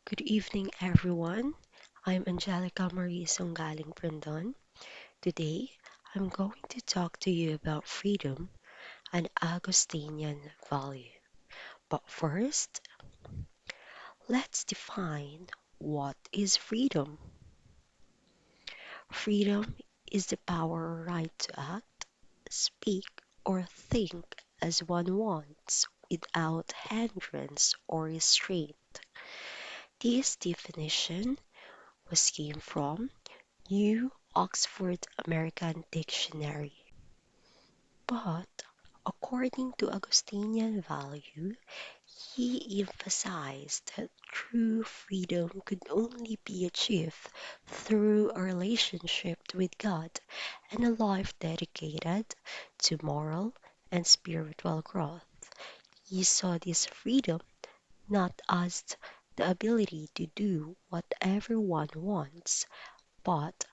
Good evening, everyone. I'm Angelica Marie Songgaling Prandon. Today, I'm going to talk to you about freedom, an Augustinian value. But first, let's define what is freedom. Freedom is the power or right to act, speak, or think as one wants without hindrance or restraint. This definition was came from New Oxford American Dictionary. But according to Augustinian value, he emphasized that true freedom could only be achieved through a relationship with God and a life dedicated to moral and spiritual growth. He saw this freedom not as the ability to do whatever one wants, but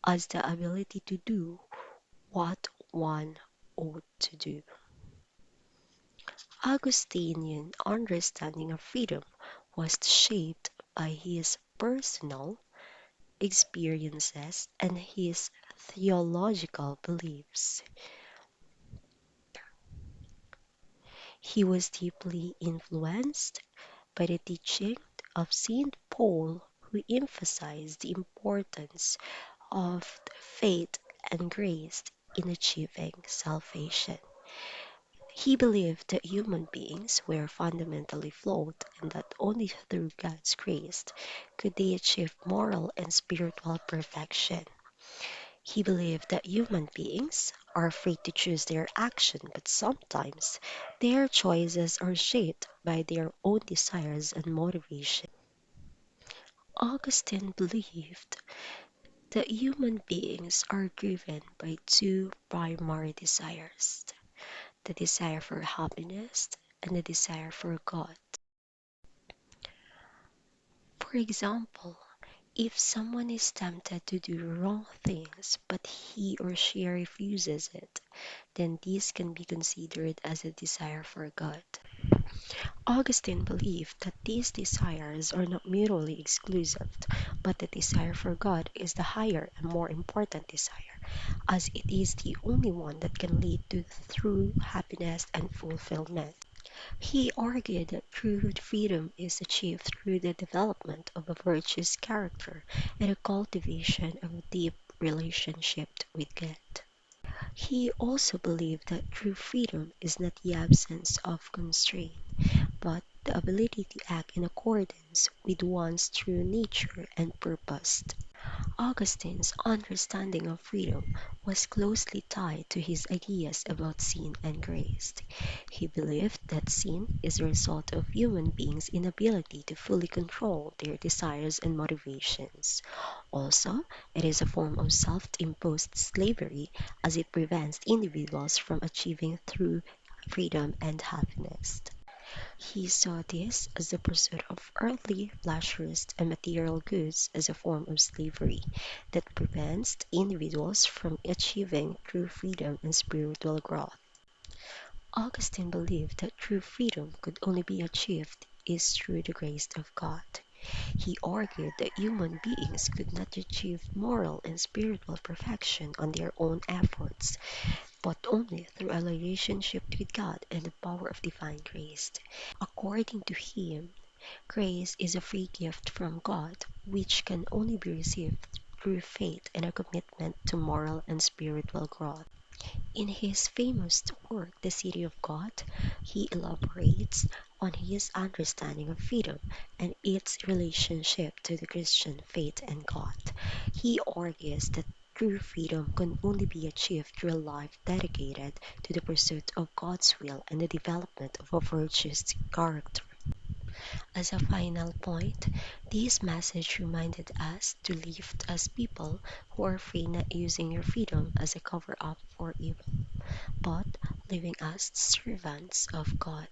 as the ability to do what one ought to do. Augustinian understanding of freedom was shaped by his personal experiences and his theological beliefs. He was deeply influenced by the teaching of St. Paul, who emphasized the importance of faith and grace in achieving salvation. He believed that human beings were fundamentally flawed and that only through God's grace could they achieve moral and spiritual perfection. He believed that human beings are free to choose their action, but sometimes their choices are shaped by their own desires and motivation. Augustine believed that human beings are driven by two primary desires: the desire for happiness and the desire for God. For example, if someone is tempted to do wrong things but he or she refuses it, then this can be considered as a desire for God. Augustine believed that these desires are not mutually exclusive, but the desire for God is the higher and more important desire, as it is the only one that can lead to true happiness and fulfillment. He argued that true freedom is achieved through the development of a virtuous character and a cultivation of a deep relationship with God. He also believed that true freedom is not the absence of constraint, but the ability to act in accordance with one's true nature and purpose. Augustine's understanding of freedom was closely tied to his ideas about sin and grace. He believed that sin is a result of human beings' inability to fully control their desires and motivations. Also, it is a form of self-imposed slavery as it prevents individuals from achieving true freedom and happiness. He saw this as the pursuit of earthly pleasures and material goods as a form of slavery that prevents individuals from achieving true freedom and spiritual growth. Augustine believed that true freedom could only be achieved is through the grace of God. He argued that human beings could not achieve moral and spiritual perfection on their own efforts, but only through a relationship with God and the power of divine grace. According to him, grace is a free gift from God, which can only be received through faith and a commitment to moral and spiritual growth. In his famous work, The City of God, he elaborates on his understanding of freedom and its relationship to the Christian faith and God. He argues that true freedom can only be achieved through a life dedicated to the pursuit of God's will and the development of a virtuous character. As a final point, this message reminded us to live as people who are free, not using your freedom as a cover up for evil, but living as servants of God.